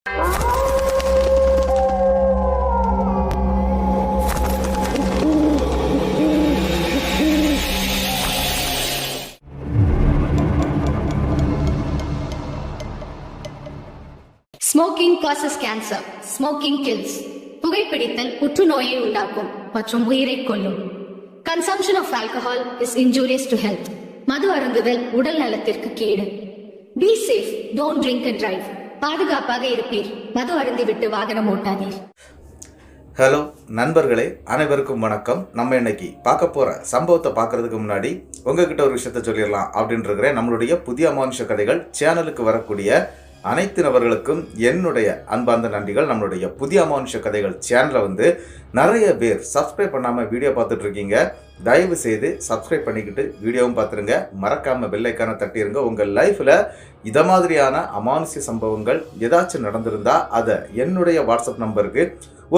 Smoking causes cancer. Smoking kills. புகைப்பிடித்தல் புற்றுநோயை உண்டாக்கும் மற்றும் உயிரை கொல்லும். Consumption of alcohol is injurious to health. மது அருந்துதல் உடல் நலத்திற்கு கேடு. Be safe. Don't drink and drive. பாதுகாப்பாக இருப்பீர். மது அருந்திவிட்டு வாகனம் ஓட்டாதீர். ஹலோ நண்பர்களே, அனைவருக்கும் வணக்கம். நம்ம இன்னைக்கு பார்க்க போற சம்பவத்தை பார்க்கறதுக்கு முன்னாடி உங்ககிட்ட ஒரு விஷயத்த சொல்லிடலாம் அப்படின்னு இருக்கிறேன். நம்மளுடைய புதிய அமானுஷ கதைகள் சேனலுக்கு வரக்கூடிய அனைத்து நபர்களுக்கும் என்னுடைய அன்பார்ந்த நன்றிகள். நம்மளுடைய புதிய அமானுஷ கதைகள் சேனலை நிறைய பேர் சப்ஸ்கிரைப் பண்ணாமல் வீடியோ பார்த்துட்டு இருக்கீங்க. தயவு செய்து சப்ஸ்கிரைப் பண்ணிக்கிட்டு வீடியோவும் பார்த்துருங்க. மறக்காமல் பெல் ஐக்கானை தட்டிடுங்க. உங்கள் லைஃப்பில் இதை மாதிரியான அமானுஷ்ய சம்பவங்கள் ஏதாச்சும் நடந்திருந்தால் அதை என்னுடைய வாட்ஸ்அப் நம்பருக்கு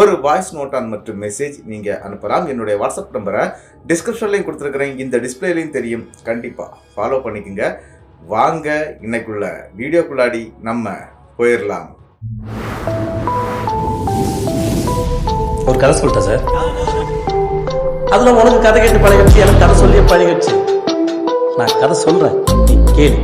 ஒரு வாய்ஸ் நோட்டான் மற்றும் மெசேஜ் நீங்கள் அனுப்பலாம். என்னுடைய வாட்ஸ்அப் நம்பரை டிஸ்கிரிப்ஷன்லையும் கொடுத்துருக்குறேன், இந்த டிஸ்பிளேலையும் தெரியும். கண்டிப்பாக ஃபாலோ பண்ணிக்கோங்க. வாங்க இன்னைக்குள்ள வீடியோக்குள்ளாடி நம்ம போயிடலாம். ஒரு கதை சொல்லிட்டேன் சார். அதுல உனக்கு கதை கேட்டு பழகிடுச்சு, எனக்கு கதை சொல்லி பழகிடுச்சு. நான் கதை சொல்றேன், நீ கேளு.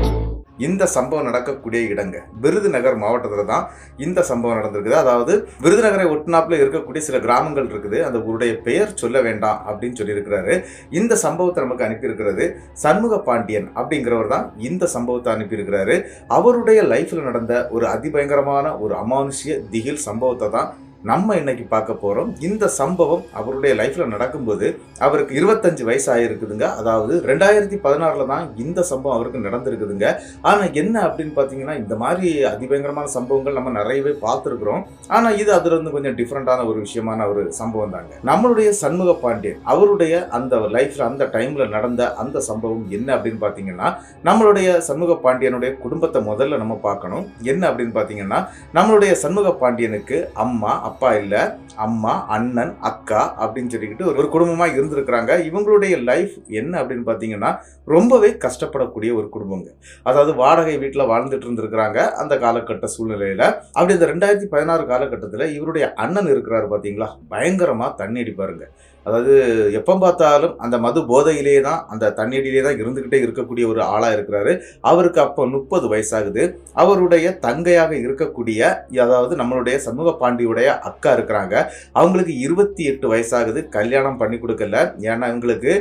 இந்த சம்பவம் நடக்கக்கூடிய இடங்க விருதுநகர் மாவட்டத்தில் தான் இந்த சம்பவம் நடந்திருக்குது. அதாவது விருதுநகரை ஒட்டுநாப்பில் இருக்கக்கூடிய சில கிராமங்கள் இருக்குது. அந்த ஊருடைய பெயர் சொல்ல வேண்டாம் அப்படின்னு சொல்லியிருக்கிறாரு. இந்த சம்பவத்தை நமக்கு அனுப்பியிருக்கிறது சண்முக பாண்டியன் அப்படிங்கிறவர் தான் இந்த சம்பவத்தை அனுப்பியிருக்கிறாரு. அவருடைய லைஃப்பில் நடந்த ஒரு அதிபயங்கரமான ஒரு அமானுஷ்ய திகில் சம்பவத்தை தான் நம்ம இன்னைக்கு பார்க்க போகிறோம். இந்த சம்பவம் அவருடைய லைஃப்பில் நடக்கும்போது அவருக்கு 25 வயசு ஆகிருக்குதுங்க. அதாவது 2016 தான் இந்த சம்பவம் அவருக்கு நடந்திருக்குதுங்க. ஆனால் என்ன அப்படின்னு பார்த்தீங்கன்னா, இந்த மாதிரி அதிபயங்கரமான சம்பவங்கள் நம்ம நிறையவே பார்த்துருக்குறோம். ஆனால் இது அதிலிருந்து கொஞ்சம் டிஃப்ரெண்டான ஒரு விஷயமான ஒரு சம்பவம் தாங்க. நம்மளுடைய சண்முக பாண்டியன் அவருடைய அந்த லைஃப்பில் அந்த டைமில் நடந்த அந்த சம்பவம் என்ன அப்படின்னு பார்த்தீங்கன்னா, நம்மளுடைய சண்முக பாண்டியனுடைய குடும்பத்தை முதல்ல நம்ம பார்க்கணும். என்ன அப்படின்னு பார்த்தீங்கன்னா, நம்மளுடைய சண்முக பாண்டியனுக்கு அம்மா அப்பா இல்லை, அம்மா அண்ணன் அக்கா அப்படின்னு சொல்லிக்கிட்டு ஒரு குடும்பமாக இருந்திருக்கிறாங்க. இவங்களுடைய லைஃப் என்ன அப்படின்னு பார்த்தீங்கன்னா, ரொம்பவே கஷ்டப்படக்கூடிய ஒரு குடும்பங்க. அதாவது வாடகை வீட்டில் வாழ்ந்துட்டு இருந்திருக்கிறாங்க அந்த காலகட்ட சூழ்நிலையில். அப்படி இந்த 2016 காலகட்டத்தில் இவருடைய அண்ணன் இருக்கிறாரு பார்த்தீங்களா, பயங்கரமாக தண்ணி அடிப்பாருங்க. அதாவது எப்போ பார்த்தாலும் அந்த மது போதையிலே தான், அந்த தண்ணீரிலே தான் இருந்துக்கிட்டே இருக்கக்கூடிய ஒரு ஆளாக இருக்கிறாரு. அவருக்கு அப்போ 30 வயசாகுது. அவருடைய தங்கையாக இருக்கக்கூடிய, அதாவது நம்மளுடைய சண்முக பாண்டியுடைய அக்கா இருக்கிறாங்க, அவங்களுக்கு 28 வயசாகுது. கல்யாணம் பண்ணி கொடுக்கல. ஏன்னா இவங்களுக்கு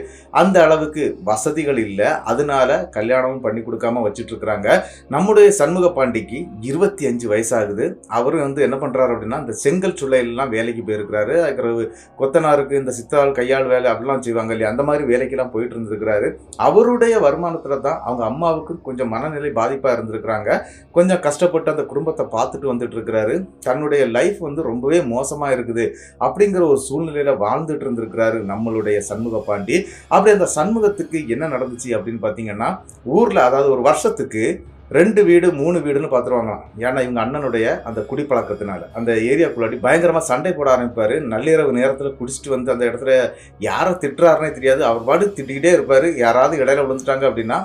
அந்த அளவுக்கு வசதிகள் இல்லை, அதனால கல்யாணமும் பண்ணி கொடுக்காம வச்சுட்டு இருக்கிறாங்க. நம்முடைய சண்முக பாண்டிக்கு 25 வயசாகுது. அவரும் என்ன பண்ணுறாரு அப்படின்னா, இந்த செங்கல் சுளையெல்லாம் வேலைக்கு போயிருக்கிறாரு. அதுக்கு கொத்தனாருக்கு இந்த சித்தாள் கையாள் வேலை அப்படிலாம் செய்வாங்க இல்லையா, அந்த மாதிரி வேலைக்கெல்லாம் போயிட்டு இருந்திருக்கிறாரு. அவருடைய வருமானத்தில் தான் அவங்க அம்மாவுக்கு கொஞ்சம் மனநிலை பாதிப்பாக இருந்திருக்கிறாங்க. கொஞ்சம் கஷ்டப்பட்டு அந்த குடும்பத்தை பார்த்துட்டு வந்துட்டு இருக்கிறாரு. தன்னுடைய லைஃப் ரொம்பவே மோசமாக இருக்குது அப்படிங்கிற ஒரு சூழ்நிலையில் வாழ்ந்துட்டு இருந்திருக்கிறாரு நம்மளுடைய சண்முக பாண்டி. அப்படி அந்த சண்முகத்துக்கு என்ன நடந்துச்சு அப்படின்னு பார்த்தீங்கன்னா, ஊரில் அதாவது ஒரு வருஷத்துக்கு 2 வீடு 3 வீடுன்னு பார்த்துருவாங்களாம். ஏன்னா இவங்க அண்ணனுடைய அந்த குடிப்பழக்கத்தினால அந்த ஏரியாக்குள்ளாடி பயங்கரமாக சண்டை போட ஆரம்பிப்பார். நள்ளிரவு நேரத்தில் குடிச்சிட்டு அந்த இடத்துல யாரை திட்டுறாருனே தெரியாது, அவர் பாடு திட்டிக்கிட்டே இருப்பார். யாராவது இடையில விழுந்துட்டாங்க அப்படின்னா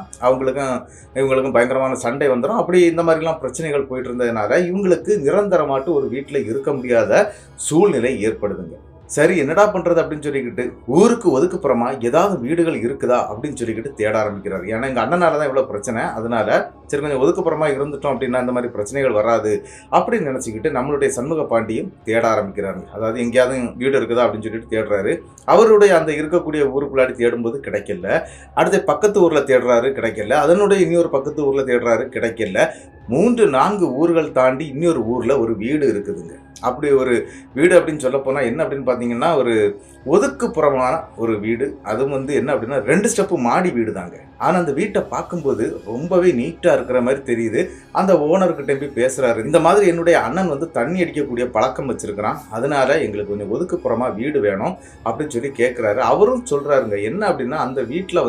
இவங்களுக்கும் பயங்கரமான சண்டை வந்துடும். அப்படி இந்த மாதிரிலாம் பிரச்சனைகள் போயிட்டு இருந்ததுனால இவங்களுக்கு நிரந்தரமாட்டு ஒரு வீட்டில் இருக்க முடியாத சூழ்நிலை ஏற்படுதுங்க. சரி, என்னடா பண்ணுறது அப்படின்னு சொல்லிக்கிட்டு ஊருக்கு ஒதுக்குப்புறமா ஏதாவது வீடுகள் இருக்குதா அப்படின்னு சொல்லிக்கிட்டு தேட ஆரம்பிக்கிறாரு. ஏன்னா எங்கள் அண்ணனால தான் இவ்வளோ பிரச்சனை, அதனால சரி கொஞ்சம் ஒதுக்குப்புறமா இருந்துட்டோம் அப்படின்னா இந்த மாதிரி பிரச்சனைகள் வராது அப்படின்னு நினச்சிக்கிட்டு நம்மளுடைய சண்முக பாண்டியும் தேட ஆரம்பிக்கிறாரு. அதாவது எங்கேயாவது வீடு இருக்குதா அப்படின்னு சொல்லிட்டு தேடுறாரு. அவருடைய அந்த இருக்கக்கூடிய ஊருக்குள்ளாடி தேடும்போது கிடைக்கல. அடுத்த பக்கத்து ஊரில் தேடுறாரு, கிடைக்கல. அதனுடைய இன்னொரு பக்கத்து ஊரில் தேடுறாரு, கிடைக்கல. 3-4 ஊர்கள் தாண்டி இன்னொரு ஊரில் ஒரு வீடு இருக்குதுங்க. அப்படி ஒரு வீடு அப்படின்னு சொல்ல போனால் என்ன அப்படின்னு பார்த்தீங்கன்னா, ஒரு ஒதுக்குப்புறமான ஒரு வீடு. அதுவும் என்ன அப்படின்னா 2 ஸ்டெப்பு மாடி வீடு தாங்க. ஆனால் அந்த வீட்டை பார்க்கும்போது ரொம்பவே நீட்டாக இருக்கிற மாதிரி தெரியுது. அந்த ஓனர்கிட்ட போய் பேசுகிறாரு, இந்த மாதிரி என்னுடைய அண்ணன் தண்ணி அடிக்கக்கூடிய பழக்கம் வச்சுருக்கிறான், அதனால எங்களுக்கு கொஞ்சம் ஒதுக்குப்புறமாக வீடு வேணும் அப்படின்னு சொல்லி கேட்குறாரு. அவரும் சொல்கிறாருங்க, என்ன அப்படின்னா அந்த வீட்டில்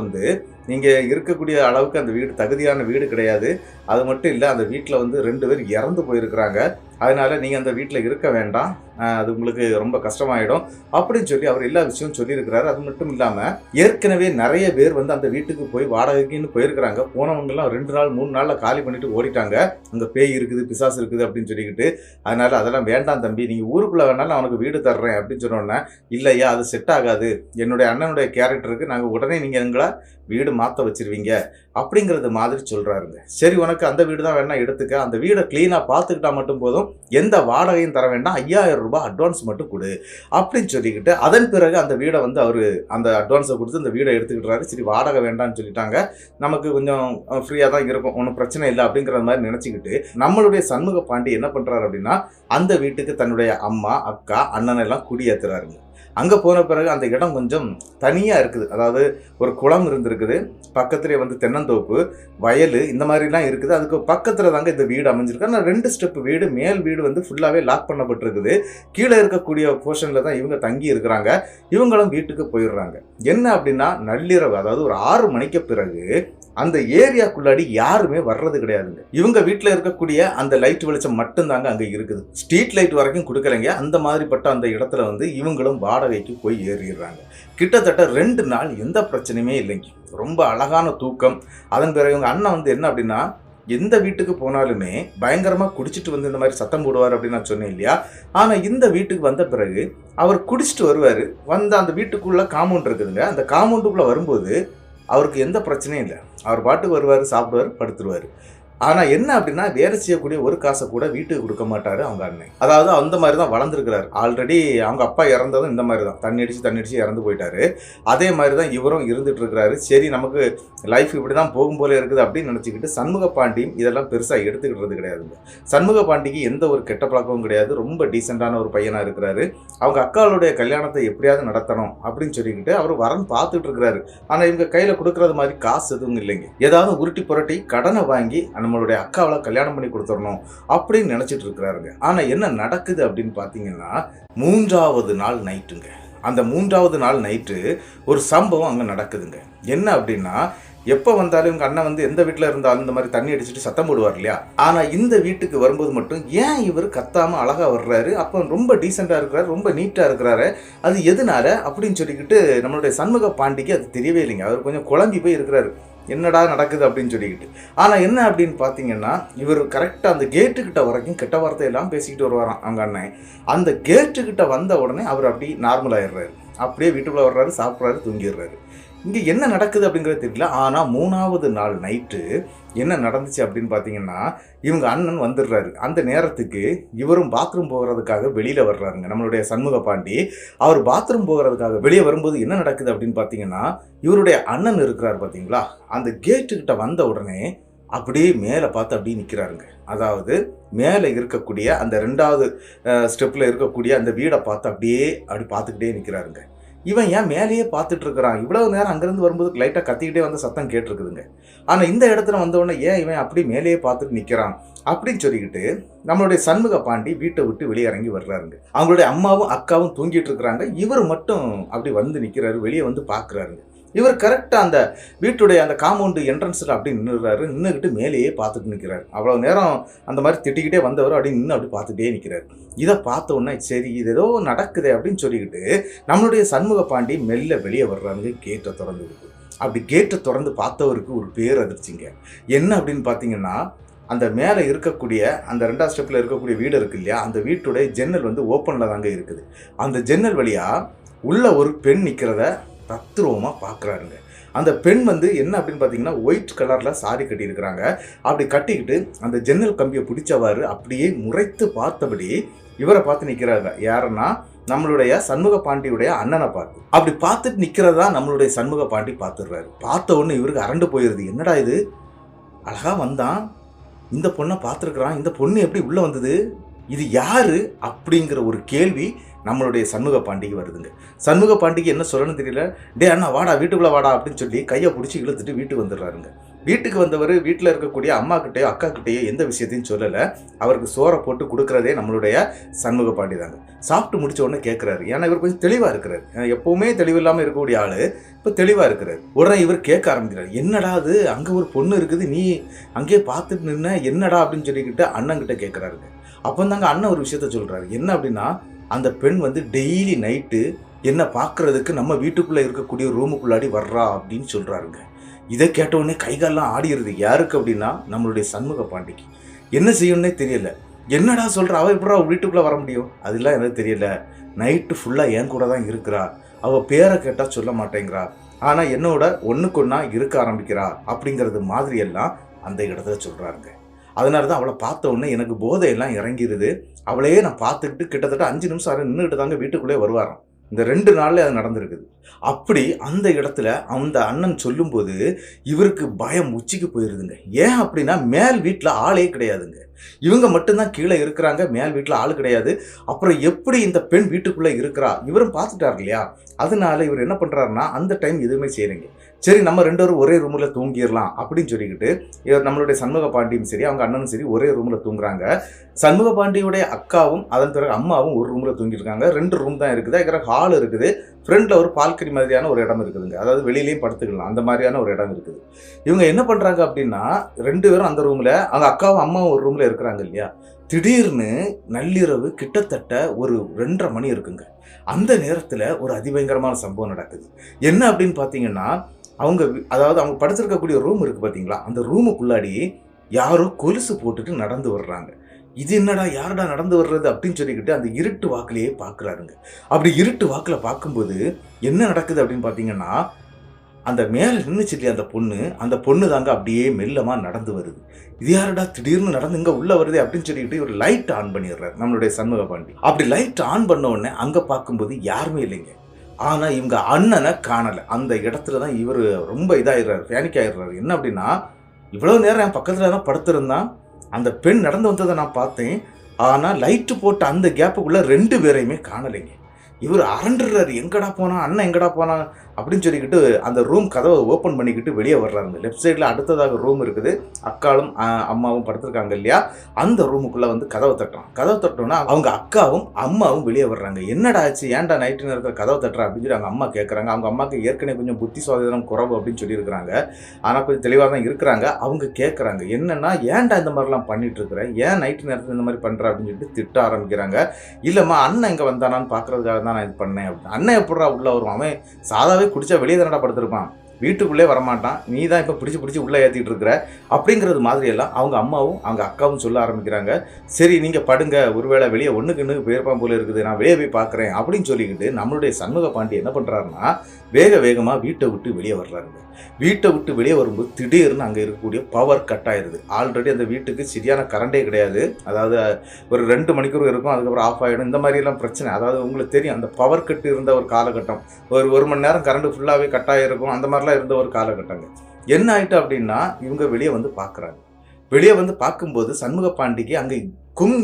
நீங்கள் இருக்கக்கூடிய அளவுக்கு அந்த வீடு தகுதியான வீடு கிடையாது. அது மட்டும் இல்லை, அந்த வீட்டில் 2 பேர் இறந்து போயிருக்கிறாங்க. அதனால் நீங்கள் அந்த வீட்டில் இருக்க வேண்டாம், அது உங்களுக்கு ரொம்ப கஷ்டமாயிடும் அப்படின்னு சொல்லி அவர் எல்லா விஷயமும் சொல்லியிருக்கிறாரு. அது மட்டும் இல்லாமல் ஏற்கனவே நிறைய பேர் வந்து அந்த வீட்டுக்கு போய் வாடகைக்குன்னு போயிருக்கிறாங்க. போனவங்கெல்லாம் 2 நாள் 3 நாளில் காலி பண்ணிட்டு ஓடிட்டாங்க. அங்கே பேய் இருக்குது, பிசாசு இருக்குது அப்படின்னு சொல்லிக்கிட்டு. அதனால அதெல்லாம் வேண்டாம் தம்பி, நீங்கள் ஊருக்குள்ளே வேணாலும் அவனுக்கு வீடு தர்றேன் அப்படின்னு சொன்னோன்னே, இல்லையா அது செட் ஆகாது, என்னுடைய அண்ணனுடைய கேரக்டருக்கு நாங்கள் உடனே நீங்கள் எங்களை வீடு மாற்ற வச்சிருவீங்க அப்படிங்கிறது மாதிரி சொல்கிறாருங்க. சரி, உனக்கு அந்த வீடு தான் வேணா எடுத்துக்க, அந்த வீடை க்ளீனாக பார்த்துக்கிட்டா மட்டும் போதும், எந்த வாடகையும் தர வேண்டாம், 5000 ரூபாய் அட்வான்ஸ் மட்டும் கொடு அப்படின்னு சொல்லிக்கிட்டு அதன் பிறகு அந்த வீடை வந்து அவர் அந்த அட்வான்ஸை கொடுத்து இந்த வீடை எடுத்துக்கிட்டாரு. சரி, வாடகை வேண்டாம்னு சொல்லிட்டாங்க, நமக்கு கொஞ்சம் ஃப்ரீயாக தான் இருக்கும், ஒன்றும் பிரச்சனை இல்லை அப்படிங்கிற மாதிரி நினச்சிக்கிட்டு நம்மளுடைய சண்முக பாண்டி என்ன பண்ணுறாரு அப்படின்னா, அந்த வீட்டுக்கு தன்னுடைய அம்மா, அக்கா, அண்ணன் எல்லாம் குடியேற்றுறாருங்க. அங்கே போன பிறகு அந்த இடம் கொஞ்சம் தனியாக இருக்குது. அதாவது ஒரு குளம் இருந்திருக்குது, பக்கத்துலேயே வந்து தென்னந்தோப்பு, வயல், இந்த மாதிரிலாம் இருக்குது. அதுக்கு பக்கத்தில் தாங்க இந்த வீடு அமைஞ்சிருக்கு. ஆனால் 2 ஸ்டெப் வீடு, மேல் வீடு வந்து ஃபுல்லாகவே லாக் பண்ணப்பட்டிருக்குது. கீழே இருக்கக்கூடிய போர்ஷனில் தான் இவங்க தங்கி இருக்கிறாங்க. இவங்களும் வீட்டுக்கு போயிடுறாங்க. என்ன அப்படின்னா, நள்ளிரவு, அதாவது ஒரு 6 மணிக்கு பிறகு அந்த ஏரியாக்குள்ளாடி யாருமே வர்றது கிடையாதுங்க. இவங்க வீட்டில் இருக்கக்கூடிய அந்த லைட் வெளிச்சம் மட்டும்தாங்க அங்கே இருக்குது. ஸ்ட்ரீட் லைட் வரைக்கும் கொடுக்கலைங்க. அந்த மாதிரிப்பட்ட அந்த இடத்துல வந்து இவங்களும் வாடகைக்கு போய் ஏறிடுறாங்க. கிட்டத்தட்ட 2 நாள் எந்த பிரச்சனையுமே இல்லைங்க. ரொம்ப அழகான தூக்கம். அதன் பிறகு இவங்க அண்ணன் வந்து என்ன அப்படின்னா, எந்த வீட்டுக்கு போனாலுமே பயங்கரமாக குடிச்சிட்டு வந்து இந்த மாதிரி சத்தம் போடுவார் அப்படின்னு நான் சொன்னேன் இல்லையா. ஆனால் இந்த வீட்டுக்கு வந்த பிறகு அவர் குடிச்சிட்டு வருவார். வந்து அந்த வீட்டுக்குள்ளே காம்பவுண்ட் இருக்குதுங்க. அந்த காம்பவுண்டுக்குள்ளே வரும்போது அவருக்கு எந்த பிரச்சனையும் இல்லை. அவர் பாட்டுக்கு வருவார், சாப்பிடுவார், படுத்துருவார். ஆனால் என்ன அப்படின்னா, வேலை செய்யக்கூடிய ஒரு காசை கூட வீட்டுக்கு கொடுக்க மாட்டார் அவங்க அண்ணன். அதாவது அந்த மாதிரி தான் வளர்ந்துருக்கிறார். ஆல்ரெடி அவங்க அப்பா இறந்ததும் இந்த மாதிரி தான், தண்ணி அடித்து இறந்து போயிட்டாரு. அதே மாதிரி தான் இவரும் இருந்துட்டு இருக்கிறாரு. சரி, நமக்கு லைஃப் இப்படி தான் போகும் போல இருக்குது அப்படின்னு நினச்சிக்கிட்டு சண்முக பாண்டியும் இதெல்லாம் பெருசாக எடுத்துக்கிட்டது கிடையாதுங்க. சண்முக பாண்டிக்கு எந்த ஒரு கெட்ட பழக்கமும் கிடையாது. ரொம்ப டீசெண்டான ஒரு பையனாக இருக்கிறாரு. அவங்க அக்காளுடைய கல்யாணத்தை எப்படியாவது நடத்தணும் அப்படின்னு சொல்லிக்கிட்டு அவர் வரன் பார்த்துட்டு இருக்கிறாரு. ஆனால் இவங்க கையில் கொடுக்கறது மாதிரி காசு எதுவும் இல்லைங்க. ஏதாவது உருட்டி புரட்டி கடனை வாங்கி நம்மளுடைய அக்காவை கல்யாணம் பண்ணி கொடுத்துடணும் அப்படின்னு நினைச்சிட்டு இருக்கிறாருங்க. ஆனா என்ன நடக்குது அப்படின்னு பாத்தீங்கன்னா, 3வது நாள் நைட்டுங்க. அந்த 3வது நாள் நைட்டு ஒரு சம்பவம் அங்க நடக்குதுங்க. என்ன அப்படின்னா, எப்போ வந்தாலும் இவங்க அண்ணன் வந்து எந்த வீட்டில் இருந்தாலும் இந்த மாதிரி தண்ணி அடிச்சுட்டு சத்தம் போடுவார் இல்லையா. ஆனால் இந்த வீட்டுக்கு வரும்போது மட்டும் ஏன் இவர் கத்தாமல் அழகாக வர்றாரு, அப்போ ரொம்ப டீசெண்டாக இருக்கிறாரு, ரொம்ப நீட்டாக இருக்கிறாரு, அது எதனால அப்படின்னு சொல்லிக்கிட்டு நம்மளுடைய சண்முக பாண்டிக்கு அது தெரியவே இல்லைங்க. அவர் கொஞ்சம் குழம்பி போய் இருக்கிறாரு, என்னடா நடக்குது அப்படின்னு சொல்லிக்கிட்டு. ஆனால் என்ன அப்படின்னு பார்த்தீங்கன்னா, இவர் கரெக்டாக அந்த கேட்டுக்கிட்ட வரைக்கும் கெட்ட வார்த்தையெல்லாம் பேசிக்கிட்டு வருவாராம் அவங்க அண்ணன். அந்த கேட்டுக்கிட்ட வந்த உடனே அவர் அப்படி நார்மலாகிடுறாரு. அப்படியே வீட்டுக்குள்ளே வர்றாரு, சாப்பிட்றாரு, தூங்கிடுறாரு. இங்கே என்ன நடக்குது அப்படிங்கிறது தெரியல. ஆனால் 3வது நாள் நைட்டு என்ன நடந்துச்சு அப்படின்னு பார்த்தீங்கன்னா, இவங்க அண்ணன் வந்துடுறாரு. அந்த நேரத்துக்கு இவரும் பாத்ரூம் போகிறதுக்காக வெளியில் வர்றாருங்க. நம்மளுடைய சண்முக பாண்டி அவர் பாத்ரூம் போகிறதுக்காக வெளியே வரும்போது என்ன நடக்குது அப்படின்னு பார்த்தீங்கன்னா, இவருடைய அண்ணன் இருக்கிறார் பார்த்தீங்களா, அந்த கேட்டுக்கிட்ட வந்த உடனே அப்படியே மேலே பார்த்து அப்படியே நிற்கிறாருங்க. அதாவது மேலே இருக்கக்கூடிய அந்த 2வது ஸ்டெப்பில் இருக்கக்கூடிய அந்த வீடை பார்த்து அப்படியே அப்படி பார்த்துக்கிட்டே நிற்கிறாருங்க. இவன் ஏன் மேலேயே பார்த்துட்டு இருக்கிறான், இவ்வளவு நேரம் அங்கேருந்து வரும்போது லைட்டாக கத்திக்கிட்டே வந்த சத்தம் கேட்டிருக்குதுங்க. ஆனால் இந்த இடத்துல வந்தவுடனே ஏன் இவன் அப்படி மேலேயே பார்த்துட்டு நிற்கிறான் அப்படின்னு சொல்லிக்கிட்டு நம்மளுடைய சண்முக பாண்டி வீட்டை விட்டு வெளியே இறங்கி வர்றாருங்க. அவங்களுடைய அம்மாவும் அக்காவும் தூங்கிட்டு இருக்கிறாங்க. இவர் மட்டும் அப்படி வந்து நிற்கிறாரு, வெளியே வந்து பார்க்குறாருங்க. இவர் கரெக்டாக அந்த வீட்டுடைய அந்த காம்பவுண்டு என்ட்ரன்ஸில் அப்படி நின்றுறாரு. நின்றுக்கிட்டு மேலேயே பார்த்துட்டு நிற்கிறாரு. அவ்வளோ நேரம் அந்த மாதிரி திட்டிக்கிட்டே வந்தவர் அப்படி நின்று அப்படி பார்த்துட்டே நிற்கிறார். இதை பார்த்த உடனே சரி, இது ஏதோ நடக்குது அப்படின்னு சொல்லிக்கிட்டு நம்மளுடைய சண்முக பாண்டி மெல்ல வெளியே வர்றாங்க. கேட்டை திறந்து இருக்கு. அப்படி கேட்டை திறந்து பார்த்தவருக்கு ஒரு பேரதிர்ச்சிங்க. என்ன அப்படின்னு பார்த்தீங்கன்னா, அந்த மேலே இருக்கக்கூடிய அந்த 2வது ஸ்டெப்பில் இருக்கக்கூடிய வீடு இருக்கு இல்லையா, அந்த வீட்டுடைய ஜன்னல் வந்து ஓப்பனில் தாங்க இருக்குது. அந்த ஜன்னல் வழியாக உள்ள ஒரு பெண் நிற்கிறத தத்ரூபமாக பார்க்குறாருங்க. அந்த பெண் வந்து என்ன அப்படின்னு பார்த்தீங்கன்னா, ஒயிட் கலரில் சாரி கட்டியிருக்கிறாங்க. அப்படி கட்டிக்கிட்டு அந்த ஜன்னல் கம்பியை பிடிச்சவாறு அப்படியே முறைத்து பார்த்தபடி இவரை பார்த்து நிற்கிறாங்க. யாருன்னா, நம்மளுடைய சண்முக பாண்டியுடைய அண்ணனை பார்த்து. அப்படி பார்த்துட்டு நிற்கிறதா நம்மளுடைய சண்முக பாண்டி பார்த்துடுறாரு. பார்த்த உடனே இவருக்கு அரண்டு போயிடுது. என்னடா இது, அழகாக வந்தான், இந்த பொண்ணை பார்த்துருக்குறான், இந்த பொண்ணு எப்படி உள்ளே வந்தது, இது யாரு அப்படிங்கிற ஒரு கேள்வி நம்மளுடைய சண்முக பாண்டிக்கு வருதுங்க. சண்முக பாண்டிக்கு என்ன சொல்லணும்னு தெரியல. டே அண்ணா வாடா, வீட்டுக்குள்ளே வாடா அப்படின்னு சொல்லி கையை பிடிச்சி இழுத்துட்டு வீட்டுக்கு வந்துடுறாருங்க. வீட்டுக்கு வந்தவர் வீட்டில் இருக்கக்கூடிய அம்மா கிட்டேயோ அக்கா கிட்டேயோ எந்த விஷயத்தையும் சொல்லலை. அவருக்கு சோறை போட்டு கொடுக்குறதே நம்மளுடைய சண்முக பாண்டி தாங்க. சாப்பிட்டு முடிச்ச உடனே கேட்குறாரு. ஏன்னா இவர் கொஞ்சம் தெளிவாக இருக்கிறார். எப்போவுமே தெளிவு இல்லாமல் இருக்கக்கூடிய ஆள் இப்போ தெளிவாக இருக்கிறார். உடனே இவர் கேட்க ஆரம்பிக்கிறார். என்னடா அது, அங்கே ஒரு பொண்ணு இருக்குது, நீ அங்கேயே பார்த்துட்டு நின்ன, என்னடா அப்படின்னு சொல்லிக்கிட்டு அண்ணன் கிட்ட கேட்குறாருங்க. அப்போ தாங்க அண்ணன் ஒரு விஷயத்த சொல்கிறாரு. என்ன அப்படின்னா, அந்த பெண் வந்து டெய்லி நைட்டு என்ன பார்க்கறதுக்கு நம்ம வீட்டுக்குள்ளே இருக்கக்கூடிய ரூமுக்குள்ளாடி வர்றா அப்படின்னு சொல்கிறாருங்க. இதை கேட்டவுடனே கைகாலெலாம் ஆடிடுது. யாருக்கு அப்படின்னா நம்மளுடைய சண்முக பாண்டிக்கு. என்ன செய்யணுன்னே தெரியல. என்னடா சொல்கிற, அவள் எப்படா வீட்டுக்குள்ளே வர முடியும், அதெல்லாம் எனக்கு தெரியல. நைட்டு ஃபுல்லாக என் கூட தான் இருக்கிறா, அவள் பேரை கேட்டால் சொல்ல மாட்டேங்கிறா, ஆனால் என்னோட ஒன்றுக்கு ஒன்றா இருக்க ஆரம்பிக்கிறா அப்படிங்கிறது மாதிரியெல்லாம் அந்த இடத்துல சொல்கிறாருங்க. அதனால தான் அவளை பார்த்த உடனே எனக்கு போதையெல்லாம் இறங்கிடுது. அவளையே நான் பார்த்துக்கிட்டு கிட்டத்தட்ட 5 நிமிஷம் நின்றுட்டு தாங்க வீட்டுக்குள்ளே வருவாராம். இந்த 2 நாள்ல அது நடந்திருக்குது. அப்படி அந்த இடத்துல அந்த அண்ணன் சொல்லும்போது இவருக்கு பயம் உச்சிக்கு போயிருதுங்க. ஏன் அப்படின்னா மேல் வீட்டில் ஆளே கிடையாதுங்க. இவங்க மட்டும்தான் கீழே இருக்கிறாங்க, மேல் வீட்டில் ஆள் கிடையாது. அப்புறம் எப்படி இந்த பெண் வீட்டுக்குள்ளே இருக்கிறா, இவரும் பார்த்துட்டார் இல்லையா. அதனால இவர் என்ன பண்ணுறாருன்னா அந்த டைம் எதுவுமே செய்யலைங்க. சரி நம்ம 2 பேரும் ஒரே ரூமில் தூங்கிடலாம் அப்படின்னு சொல்லிக்கிட்டு இவர் நம்மளுடைய சண்முக பாண்டியும் சரி அவங்க அண்ணனும் சரி ஒரே ரூமில் தூங்குறாங்க. சண்முக பாண்டியுடைய அக்காவும் அதன் பிறகு அம்மாவும் ஒரு ரூமில் தூங்கியிருக்காங்க. 2 ரூம் தான் இருக்குது. இருக்கிற ஹால் இருக்குது, ஃப்ரண்டில் ஒரு பால்கனி மாதிரியான ஒரு இடம் இருக்குதுங்க. அதாவது வெளியிலையும் படுத்துக்கலாம், அந்த மாதிரியான ஒரு இடம் இருக்குது. இவங்க என்ன பண்ணுறாங்க அப்படின்னா 2 பேரும் அந்த ரூமில், அவங்க அக்காவும் அம்மாவும் ஒரு ரூமில் இருக்கிறாங்க இல்லையா. திடீர்னு நள்ளிரவு கிட்டத்தட்ட ஒரு 2:30 மணி இருக்குங்க. அந்த நேரத்தில் ஒரு அதிபயங்கரமான சம்பவம் நடக்குது. என்ன அப்படின்னு பார்த்தீங்கன்னா அதாவது அவங்க படுத்திருக்கக்கூடிய ரூம் இருக்குது பார்த்தீங்களா, அந்த ரூமுக்குள்ளாடி யாரோ கொலுசு போட்டுட்டு நடந்து வர்றாங்க. இது என்னடா யாரடா நடந்து வர்றது அப்படின்னு சொல்லிக்கிட்டு அந்த இருட்டு வாக்கிலேயே பார்க்குறாருங்க. அப்படி இருட்டு வாக்கில் பார்க்கும்போது என்ன நடக்குது அப்படின்னு பார்த்தீங்கன்னா அந்த மேலே நின்றுச்சு இல்லையா அந்த பொண்ணு தாங்க அப்படியே மெல்லமாக நடந்து வருது. இது யாரடா திடீர்னு நடந்து இங்கே உள்ளே வருது அப்படின்னு சொல்லிக்கிட்டு ஒரு லைட் ஆன் பண்ணிடுறாரு நம்மளுடைய சண்முக பாண்டி. அப்படி லைட் ஆன் பண்ண உடனே அங்கே பார்க்கும்போது யாருமே இல்லைங்க. ஆனால் இவங்க அண்ணனை காணலை. அந்த இடத்துல தான் இவர் ரொம்ப இதாகிடுறாரு, பேனிக் ஆகிடுறாரு. என்ன அப்படின்னா இவ்வளோ நேரம் என் பக்கத்தில் தான் படுத்திருந்தான், அந்த பெண் நடந்து வந்ததை நான் பார்த்தேன், ஆனால் லைட்டு போட்ட அந்த கேப்புக்குள்ளே 2 பேரையுமே காணலைங்க. இவர் அரண்டுறாரு, எங்கடா போனா அண்ணன் எங்கடா போனா அப்படின்னு சொல்லிக்கிட்டு அந்த ரூம் கதவை ஓப்பன் பண்ணிக்கிட்டு வெளியே வர்றாருங்க. லெஃப்ட் சைடில் அடுத்ததாக ரூம் இருக்குது, அக்காவும் அம்மாவும் படுத்திருக்காங்க இல்லையா. அந்த ரூமுக்குள்ளே வந்து கதவை தட்டோன்னா அவங்க அக்காவும் அம்மாவும் வெளியே வர்றாங்க. என்னடா ஆச்சு, ஏன்டா நைட்டு நேரத்தில் கதவை தட்டுறா அப்படின்னு சொல்லி அவங்க அம்மா கேட்குறாங்க. அவங்க அம்மாவுக்கு ஏற்கனவே கொஞ்சம் புத்தி சுவாதீனம் குறைவு அப்படின்னு சொல்லியிருக்கிறாங்க, ஆனால் கொஞ்சம் தெளிவாக தான் இருக்கிறாங்க. அவங்க கேட்குறாங்க என்னன்னா ஏன்டா இந்த மாதிரிலாம் பண்ணிட்டு இருக்கிறேன், ஏன் நைட்டு நேரத்தில் இந்த மாதிரி பண்ணுற அப்படின்னு சொல்லிட்டு திட்ட ஆரம்பிக்கிறாங்க. இல்லைம்மா அண்ணன் இங்கே வந்தானான்னு பார்க்குறதுக்காக தான் நான் இது பண்ணேன் அப்படின்னு. அண்ணன் எப்படா உள்ள வருவான், அவன் சாதாவே குடிச்சா வெளியே தானடா படுத்திருப்பான், வீட்டுக்குள்ளே வரமாட்டான், நீ தான் இப்போ பிடிச்சி உள்ளே ஏற்றிட்டு இருக்கிற அப்படிங்கிறது மாதிரியெல்லாம் அவங்க அம்மாவும் அவங்க அக்காவும் சொல்ல ஆரம்பிக்கிறாங்க. சரி நீங்கள் படுங்க, ஒருவேளை வெளியே ஒன்றுக்கு போயிருப்பான் போல இருக்குது, நான் வெளியே போய் பார்க்குறேன் அப்படின்னு சொல்லிக்கிட்டு நம்மளுடைய சண்முக பாண்டி என்ன பண்ணுறாருன்னா வேகமாக வீட்டை விட்டு வெளியே வர்றாருங்க. வீட்டை விட்டு வெளியே வரும்போது திடீர்னு அங்கே இருக்கக்கூடிய பவர் கட் ஆயிடுது. ஆல்ரெடி அந்த வீட்டுக்கு சரியான கரண்டே கிடையாது. அதாவது ஒரு 2 மணிக்கூர் இருக்கும், அதுக்கப்புறம் ஆஃப் ஆகிடும், இந்த மாதிரியெல்லாம் பிரச்சனை. அதாவது உங்களுக்கு தெரியும் அந்த பவர் கட்டு இருந்த ஒரு காலகட்டம், ஒரு 1 மணி நேரம் கரண்ட் ஃபுல்லாகவே கட் ஆகிருக்கும், அந்த மாதிரிலாம் இருந்த ஒரு காலகட்டங்க. என்ன ஆயிட்டு அப்படின்னா இவங்க வெளியே வந்து பார்க்குறாங்க. வெளியே வந்து பார்க்கும்போது சண்முக பாண்டிக்கு அங்கே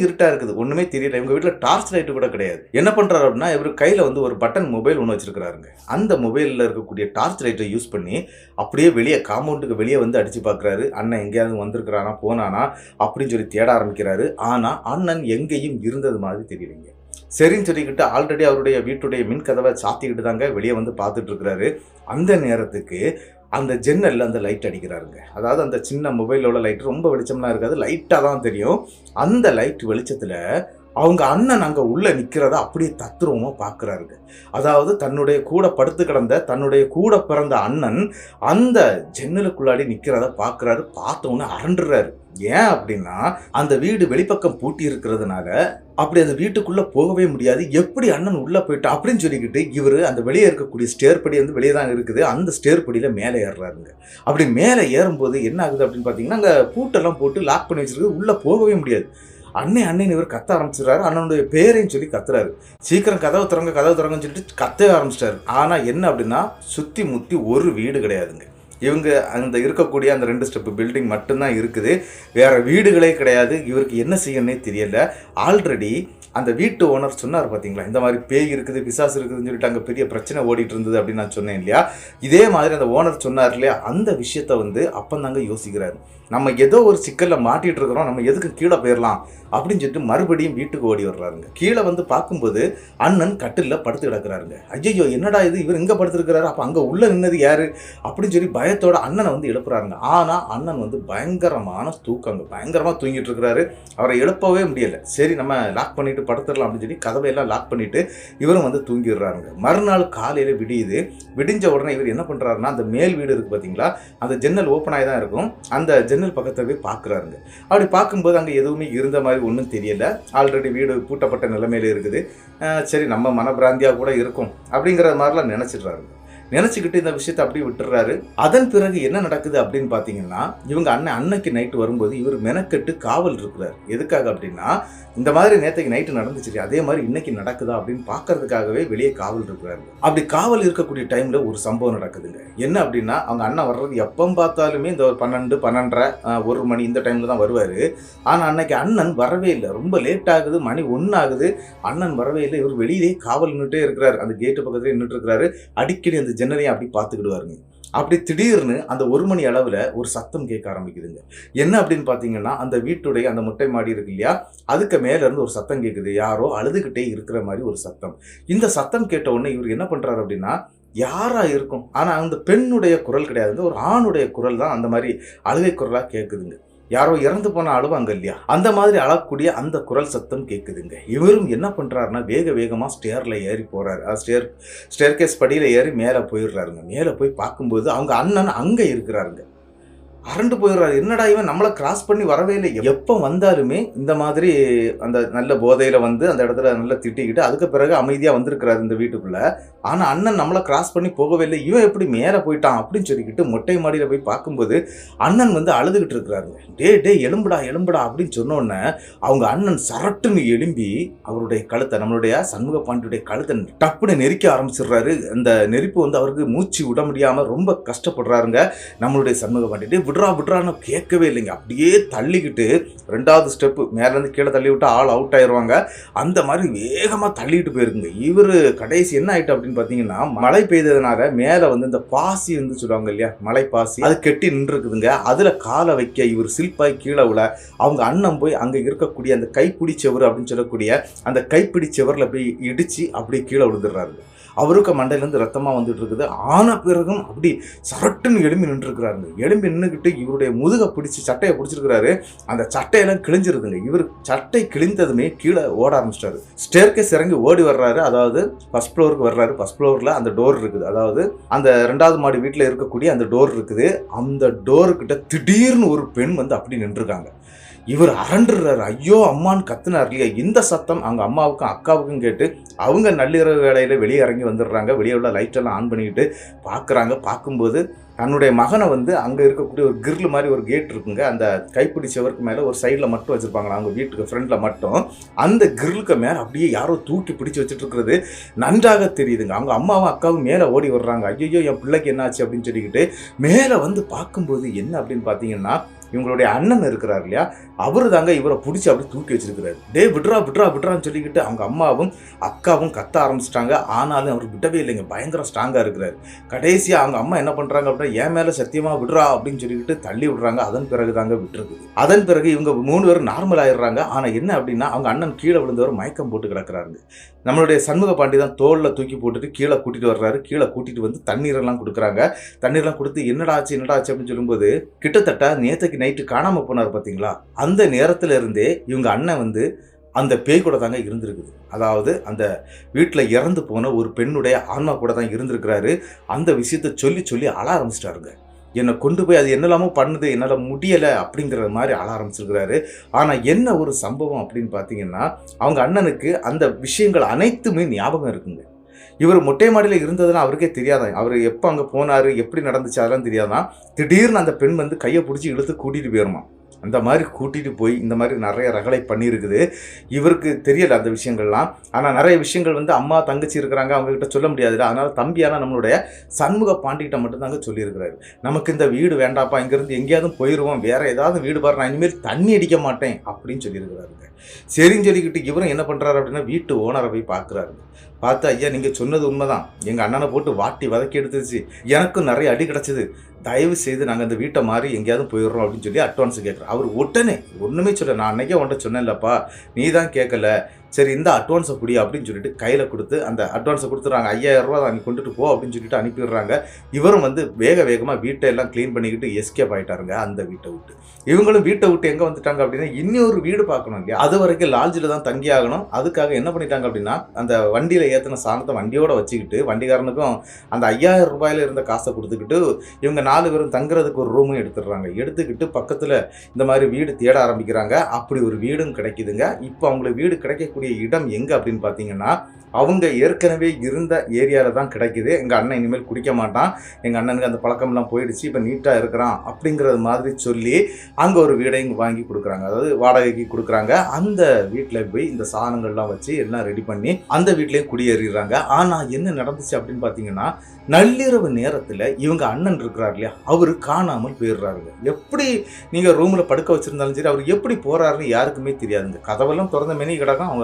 இருட்டா இருக்குது, ஒன்றுமே தெரியல. இவங்க வீட்டில் டார்ச் லைட்டு கூட கிடையாது. என்ன பண்ணுறாரு அப்படின்னா இவர் கையில் வந்து ஒரு பட்டன் மொபைல் ஒன்று வச்சிருக்கிறாருங்க. அந்த மொபைலில் இருக்கக்கூடிய டார்ச் லைட்டை யூஸ் பண்ணி அப்படியே வெளியே காம்பவுண்டுக்கு வெளியே வந்து அடித்து பார்க்குறாரு. அண்ணன் எங்கேயாவது வந்திருக்கிறானா போனானா அப்படின்னு சொல்லி தேட ஆரம்பிக்கிறாரு. ஆனால் அண்ணன் எங்கேயும் இருந்தது மாதிரி தெரியலைங்க. சரின்னு சொல்லிக்கிட்டு ஆல்ரெடி அவருடைய வீட்டுடைய மின் கதவை சாத்திக்கிட்டு தாங்க வெளியே வந்து பார்த்துட்டு இருக்கிறாரு. அந்த நேரத்துக்கு அந்த ஜன்னலில் அந்த லைட் அடிக்கிறாருங்க. அதாவது அந்த சின்ன மொபைலோட லைட் ரொம்ப வெளிச்சம்லாம் இருக்காது, லைட்டாக தான் தெரியும். அந்த லைட் வெளிச்சத்தில் அவங்க அண்ணன் அங்கே உள்ளே நிற்கிறத அப்படியே தத்ரூபமாக பார்க்குறாருங்க. அதாவது தன்னுடைய கூட படுத்து கிடந்த தன்னுடைய கூட பிறந்த அண்ணன் அந்த ஜன்னலுக்குள்ளாடி நிற்கிறத பார்க்குறாரு. பார்த்தோன்னே அரண்டுறாரு. ஏன் அப்படின்னா அந்த வீடு வெளிப்பக்கம் பூட்டி இருக்கிறதுனால அப்படி அந்த வீட்டுக்குள்ளே போகவே முடியாது, எப்படி அண்ணன் உள்ளே போயிட்டா அப்படின்னு சொல்லிக்கிட்டு இவர் அந்த வெளியே இருக்கக்கூடிய ஸ்டேர் படி வந்து வெளியே தான் இருக்குது, அந்த ஸ்டேர் படியில் மேலே ஏறுறாருங்க. அப்படி மேலே ஏறும்போது என்ன ஆகுது அப்படின்னு பார்த்தீங்கன்னா அங்கே பூட்டெல்லாம் போட்டு லாக் பண்ணி வச்சிருக்கு, உள்ளே போகவே முடியாது. அண்ணன் இவர் கத்த ஆரம்பிச்சிடுறாரு. அண்ணனுடைய பேரையும் சொல்லி கத்துறாரு. சீக்கிரம் கதவு திறங்கன்னு சொல்லிட்டு கத்த ஆரம்பிச்சிட்டாரு. ஆனால் என்ன அப்படின்னா சுற்றி முற்றி ஒரு வீடு கிடையாதுங்க. இவங்க அந்த இருக்கக்கூடிய அந்த 2 ஸ்டெப் பில்டிங் மட்டும்தான் இருக்குது, வேற வீடுகளே கிடையாது. இவருக்கு என்ன செய்யணுன்னே தெரியல. ஆல்ரெடி அந்த வீட்டு ஓனர் சொன்னார் பார்த்தீங்களா, இந்த மாதிரி பேய் இருக்குது பிசாசு இருக்குதுன்னு சொல்லிட்டு அங்கே பெரிய பிரச்சனை ஓடிட்டு இருந்தது அப்படின்னு நான் சொன்னேன் இல்லையா. இதே மாதிரி அந்த ஓனர் சொன்னார் இல்லையா, அந்த விஷயத்த வந்து அப்பந்தாங்க யோசிக்கிறாரு. நம்ம ஏதோ ஒரு சிக்கலில் மாட்டிகிட்டு இருக்கிறோம், நம்ம எதுக்கு கீழே போயிடலாம் அப்படின்னு சொல்லிட்டு மறுபடியும் வீட்டுக்கு ஓடி வர்றாருங்க. கீழே வந்து பார்க்கும்போது அண்ணன் கட்டிலில் படுத்து கிடக்குறாருங்க. ஐயோ என்னடா இது, இவர் இங்கே படுத்துருக்கிறாரு, அப்போ அங்கே உள்ளே நின்னது யாரு அப்படின்னு சொல்லி பயத்தோட அண்ணனை வந்து எழுப்புறாருங்க. ஆனால் அண்ணன் வந்து பயங்கரமான தூக்கங்க, பயங்கரமாக தூங்கிட்டு இருக்கிறாரு. அவரை எழுப்பவே முடியலை. சரி நம்ம லாக் பண்ணிட்டு பண்ணிட்டு படுத்துடலாம் அப்படின்னு சொல்லி கதவையெல்லாம் லாக் பண்ணிட்டு இவரும் வந்து தூங்கிடுறாருங்க. மறுநாள் காலையில விடியுது. விடிஞ்ச உடனே இவர் என்ன பண்றாருன்னா, அந்த மேல் வீடு இருக்கு பார்த்தீங்களா, அந்த ஜன்னல் ஓப்பன் ஆகி தான் இருக்கும். அந்த ஜன்னல் பக்கத்தில் போய் பார்க்குறாருங்க. அப்படி பார்க்கும்போது அங்கே எதுவுமே இருந்த மாதிரி ஒன்றும் தெரியல. ஆல்ரெடி வீடு பூட்டப்பட்ட நிலைமையில இருக்குது. சரி நம்ம மனப்பிராந்தியாக கூட இருக்கும் அப்படிங்கிற மாதிரிலாம் நினச்சிக்கிட்டு இந்த விஷயத்தை அப்படியே விட்டுறாரு. அதன் பிறகு என்ன நடக்குது அப்படின்னு பார்த்தீங்கன்னா, இவங்க அன்னைக்கு நைட்டு வரும்போது இவர் மெனக்கெட்டு காவல் இருக்கிறார். எதுக்காக அப்படின்னா, இந்த மாதிரி நேற்றுக்கு நைட்டு நடந்துச்சு, அதே மாதிரி இன்னைக்கு நடக்குதா அப்படின்னு பார்க்கறதுக்காகவே வெளியே காவல் இருக்கிறாரு. அப்படி காவல் இருக்கக்கூடிய டைமில் ஒரு சம்பவம் நடக்குதுங்க. என்ன அப்படின்னா, அவங்க அண்ணன் வர்றது எப்போ பார்த்தாலுமே இந்த ஒரு 12, 12:30, 1 மணி இந்த டைமில் தான் வருவார். ஆனால் அன்னைக்கு அண்ணன் வரவே இல்லை. ரொம்ப லேட் ஆகுது, மணி 1 ஆகுது, அண்ணன் வரவே இல்லை. இவர் வெளியிலே காவல் நின்றுட்டே இருக்கிறார். அந்த கேட்டு பக்கத்துலேயே நின்றுட்டு இருக்கிறாரு. அடிக்கடி அந்த ஜன்னலையும் அப்படி பார்த்துக்கிடுவாருங்க. அப்படி திடீர்னு அந்த 1 மணி அளவில் ஒரு சத்தம் கேட்க ஆரம்பிக்குதுங்க. என்ன அப்படின்னு பார்த்தீங்கன்னா, அந்த வீட்டுடைய அந்த மொட்டை மாடி இருக்கு இல்லையா, அதுக்கு மேலேருந்து ஒரு சத்தம் கேட்குது. யாரோ அழுதுகிட்டே இருக்கிற மாதிரி ஒரு சத்தம். இந்த சத்தம் கேட்ட உடனே இவர் என்ன பண்ணுறாரு அப்படின்னா, யாரா இருக்கும், ஆனால் அந்த பெண்ணுடைய குரல் கிடையாதுங்க, ஒரு ஆணுடைய குரல் தான் அந்த மாதிரி அழுகை குரலாக கேட்குதுங்க. யாரோ இறந்து போன அழுவாங்க இல்லையா, அந்த மாதிரி அழக்கூடிய அந்த குரல் சத்தம் கேட்குதுங்க. இவரும் என்ன பண்ணுறாருன்னா, வேகமாக ஸ்டேரில் ஏறி போகிறாரு. ஸ்டேர்கேஸ் படியில் ஏறி மேலே போயிடுறாருங்க. மேலே போய் பார்க்கும்போது அவங்க அண்ணன் அங்கே இருக்கிறாருங்க. அரண்டு போயிடுறாரு. என்னடா இவன் நம்மளை கிராஸ் பண்ணி வரவே இல்லை. எப்போ வந்தாலுமே இந்த மாதிரி அந்த நல்ல போதையில் வந்து அந்த இடத்துல நல்லா திட்டிக்கிட்டு அதுக்கு பிறகு அமைதியாக வந்திருக்கிறாரு இந்த வீட்டுக்குள்ளே. ஆனால் அண்ணன் நம்மளை கிராஸ் பண்ணி போகவே இல்லை. இவன் எப்படி மேலே போயிட்டான் அப்படின்னு சொல்லிக்கிட்டு மொட்டை மாடியில் போய் பார்க்கும்போது அண்ணன் வந்து அழுதுகிட்டு இருக்கிறாருங்க. டே எலும்புடா அப்படின்னு சொன்னோடனே அவங்க அண்ணன் சரட்டுன்னு எழும்பி அவருடைய கழுத்தை, நம்மளுடைய சண்முக பாண்டியுடைய கழுத்தை டப்புன்னு நெரிக்க ஆரம்பிச்சிடுறாரு. அந்த நெரிப்பு வந்து அவருக்கு மூச்சு விட முடியாமல் ரொம்ப கஷ்டப்படுறாருங்க. நம்மளுடைய சண்முக பாண்டி விட்றான்னு கேட்கவே இல்லைங்க. அப்படியே தள்ளிக்கிட்டு 2வது ஸ்டெப்பு மேலேருந்து கீழே தள்ளி விட்டு ஆள் அவுட் ஆயிடுவாங்க. அந்த மாதிரி வேகமாக தள்ளிட்டு போயிருக்குங்க. இவர் கடைசி என்ன ஆயிட்டு அப்படின்னு பார்த்தீங்கன்னா, மழை பெய்ததுனால மேலே வந்து இந்த பாசி வந்து சொல்லுவாங்க இல்லையா, மலை பாசி, அது கெட்டி நின்றுருக்குதுங்க. அதில் காலை வைக்க இவர் சில்பாய் கீழே விழ அவங்க அண்ணன் போய் அங்கே இருக்கக்கூடிய அந்த கைப்பிடி செவர் அப்படின்னு சொல்லக்கூடிய அந்த கைப்பிடி செவரில் போய் இடித்து அப்படியே கீழே விழுந்துடுறாரு. அவருக்கு மண்டையிலேருந்து ரத்தமாக வந்துட்டு இருக்குது. ஆன பிறகும் அப்படி சரட்டுன்னு எழும்பி நின்றுருக்கிறாருங்க. எழும்பி நின்றுக்கிட்டு இவருடைய முதுகை பிடிச்சி சட்டையை பிடிச்சிருக்கிறாரு. அந்த சட்டையெல்லாம் கிழிஞ்சிருதுங்க. இவர் சட்டை கிழிந்ததுமே கீழே ஓட ஆரம்பிச்சிட்டாரு. ஸ்டேர்கேஸ் இறங்கி ஓடி வர்றாரு. அதாவது ஃபர்ஸ்ட் ஃப்ளோருக்கு வர்றாரு. ஃபர்ஸ்ட் ஃப்ளோரில் அந்த டோர் இருக்குது. அதாவது அந்த 2வது மாடி வீட்டில் இருக்கக்கூடிய அந்த டோர் இருக்குது. அந்த டோருக்கிட்ட திடீர்னு ஒரு பெண் வந்து அப்படி நின்றுருக்காங்க. இவர் அரண்டுறாரு. ஐயோ அம்மான்னு கத்துனார் இல்லையா. இந்த சத்தம் அவங்க அம்மாவுக்கும் அக்காவுக்கும் கேட்டு அவங்க நள்ளிரவு வேளையில் வெளியே இறங்கி வந்துடுறாங்க. வெளியே உள்ள லைட்டெல்லாம் ஆன் பண்ணிக்கிட்டு பார்க்குறாங்க. பார்க்கும்போது தன்னுடைய மகனை வந்து அங்கே இருக்கக்கூடிய ஒரு கிரில் மாதிரி ஒரு கேட் இருக்குங்க. அந்த கைப்பிடி செவருக்கு மேலே ஒரு சைடில் மட்டும் வச்சுருப்பாங்களா அவங்க வீட்டுக்கு ஃப்ரண்டில் மட்டும். அந்த கிரிலுக்கு மேலே அப்படியே யாரோ தூக்கி பிடிச்சி வச்சுட்டு இருக்கிறது நன்றாக தெரியுதுங்க. அவங்க அம்மாவும் அக்காவும் மேலே ஓடி வர்றாங்க. ஐயோ என் பிள்ளைக்கு என்னாச்சு அப்படின்னு சொல்லிக்கிட்டு மேலே வந்து பார்க்கும்போது என்ன அப்படின்னு பார்த்தீங்கன்னா, இவங்களுடைய அண்ணன் இருக்கிறார் இல்லையா, அவரு தாங்க இவரை பிடிச்சி அப்படி தூக்கி வச்சிருக்கிறாரு. விட்றான்னு சொல்லிக்கிட்டு அவங்க அம்மாவும் அக்காவும் கத்த ஆரம்பிச்சிட்டாங்க. ஆனாலும் அவர் விடவே இல்லைங்க. பயங்கர ஸ்ட்ராங்காக இருக்கிறாரு. கடைசியாக அவங்க அம்மா என்ன பண்ணுறாங்க அப்படின்னா, என் மேலே சத்தியமாக விடுறா அப்படின்னு சொல்லிக்கிட்டு தள்ளி விடுறாங்க. அதன் பிறகு தாங்க விட்டுருக்குது. அதன் பிறகு இவங்க 3 பேரும் நார்மல் ஆயிடுறாங்க. ஆனால் என்ன அப்படின்னா, அவங்க அண்ணன் கீழே விழுந்தவர் மயக்கம் போட்டு கிடக்கிறாருங்க. நம்மளுடைய சண்முக பாண்டி தான் தோளில் தூக்கி போட்டுட்டு கீழே கூட்டிகிட்டு வர்றாரு. கீழே கூட்டிகிட்டு வந்து தண்ணீரெல்லாம் கொடுக்குறாங்க. தண்ணீரெல்லாம் கொடுத்து என்னடாச்சு அப்படின்னு சொல்லும்போது, கிட்டத்தட்ட நேற்றுக்கு நைட்டு காணாமல் போனார் பார்த்தீங்களா, அந்த நேரத்தில் இருந்தே இவங்க அண்ணன் வந்து அந்த பேய் கூட தாங்க இருந்திருக்குது. அதாவது அந்த வீட்டில் இறந்து போன ஒரு பெண்ணுடைய ஆன்மா கூட தான் இருந்திருக்கிறாரு. அந்த விஷயத்தை சொல்லி அழ ஆரம்பிச்சிட்டாருங்க. என்னை கொண்டு போய் அது என்னெல்லாமோ பண்ணுது, என்னால் முடியலை அப்படிங்கிற மாதிரி அழ ஆரம்பிச்சிருக்கிறாரு. ஆனால் என்ன ஒரு சம்பவம் அப்படின்னு பார்த்தீங்கன்னா, அவங்க அண்ணனுக்கு அந்த விஷயங்கள் அனைத்துமே ஞாபகம் இருக்குங்க. இவர் மொட்டை மாடியில் இருந்ததுலாம் அவருக்கே தெரியாதான். அவர் எப்போ அங்கே போனார், எப்படி நடந்துச்சு அதெல்லாம் தெரியாதான். திடீர்னு அந்த பெண் வந்து கையை பிடிச்சி இழுத்து கூட்டிகிட்டு போயிருமா. அந்த மாதிரி கூட்டிகிட்டு போய் இந்த மாதிரி நிறைய ரகளை பண்ணியிருக்குது. இவருக்கு தெரியலை அந்த விஷயங்கள்லாம். ஆனால் நிறைய விஷயங்கள் வந்து அம்மா தங்கச்சி இருக்கிறாங்க, அவங்ககிட்ட சொல்ல முடியாதுல்ல. அதனால் தம்பியான நம்மளுடைய சண்முக பாண்டிகிட்ட மட்டும்தாங்க சொல்லியிருக்கிறாரு. நமக்கு இந்த வீடு வேண்டாப்பா, இங்கேருந்து எங்கேயாவது போயிடுவோம், வேறு ஏதாவது வீடு பாரு, நான் இனிமேல் தண்ணி அடிக்க மாட்டேன் அப்படின்னு சொல்லியிருக்கிறாருங்க. சரின்னு சொல்லிக்கிட்டு இவரும் என்ன பண்ணுறாரு அப்படின்னா, வீட்டு ஓனரை போய் பார்க்குறாருங்க. பார்த்து, ஐயா நீங்கள் சொன்னது உண்மைதான், எங்கள் அண்ணனை போட்டு வாட்டி வதக்கி எடுத்துருச்சு, எனக்கும் நிறைய அடி கிடச்சிது, தயவு செய்து நாங்கள் அந்த வீட்டை மாறி எங்கேயாவது போயிடுறோம் அப்படின்னு சொல்லி அட்வான்ஸ் கேட்குறோம். அவர் உடனே ஒன்றுமே சொல்ல, நான் அன்றைக்கே உன்ட்ட சொன்னேன்லப்பா, நீ தான் கேட்கல, சரி இந்த அட்வான்ஸை குடி அப்படின்னு சொல்லிட்டு கையில் கொடுத்து அந்த அட்வான்ஸை கொடுத்துட்றாங்க. 5000 ரூபா தான், நீ கொண்டுட்டு போ அப்படின்னு சொல்லிட்டு அனுப்பிடுறாங்க. இவரும் வந்து வேகமாக வீட்டை எல்லாம் க்ளீன் பண்ணிக்கிட்டு எஸ்கேப் ஆகிட்டாருங்க அந்த வீட்டை விட்டு. இவங்களும் வீட்டை விட்டு எங்கே வந்துட்டாங்க அப்படின்னா இன்னொரு வீடு பார்க்கணும் இல்லையா, அது வரைக்கும் லாட்ஜில் தான் தங்கி ஆகணும். அதுக்காக என்ன பண்ணிட்டாங்க அப்படின்னா அந்த வண்டியில் ஏற்றின சாணத்தை வண்டியோட வச்சுக்கிட்டு வண்டிக்காரனுக்கும் அந்த 5000 ரூபாயில இருந்த காசை கொடுத்துக்கிட்டு இவங்க 4 பேரும் தங்குறதுக்கு ஒரு ரூமும் எடுத்துடுறாங்க. எடுத்துக்கிட்டு பக்கத்தில் இந்த மாதிரி வீடு தேட ஆரம்பிக்கிறாங்க. அப்படி ஒரு வீடும் கிடைக்குதுங்க. இப்போ அவங்களுக்கு வீடு கிடைக்கக்கூடிய இடம் எங்கே அப்படின்னு பார்த்தீங்கன்னா அவங்க ஏற்கனவே இருந்த ஏரியாவில் தான் கிடைக்குது. எங்கள் அண்ணன் இனிமேல் குடிக்க மாட்டான், எங்கள் அண்ணனுக்கு அந்த பழக்கம்லாம் போயிடுச்சு, இப்போ நீட்டாக இருக்கிறான் அப்படிங்கிறது மாதிரி சொல்லி அங்கே ஒரு வீடையும் வாங்கி கொடுக்குறாங்க, அதாவது வாடகைக்கு கொடுக்குறாங்க. அந்த வீட்டில் போய் இந்த சாதனங்கள்லாம் வச்சு எல்லாம் ரெடி பண்ணி அந்த வீட்லேயும் குடியேறிடுறாங்க. ஆனால் என்ன நடந்துச்சு அப்படின்னு பார்த்தீங்கன்னா நள்ளிரவு நேரத்தில் இவங்க அண்ணன் இருக்கிறார் இல்லையா, அவர் காணாமல் போயிடுறாருங்க. எப்படி நீங்கள் ரூமில் படுக்க வச்சுருந்தாலும் சரி அவர் எப்படி போகிறாருன்னு யாருக்குமே தெரியாதுங்க. கதவெல்லாம் திறந்த மெனி கிடக்கும்,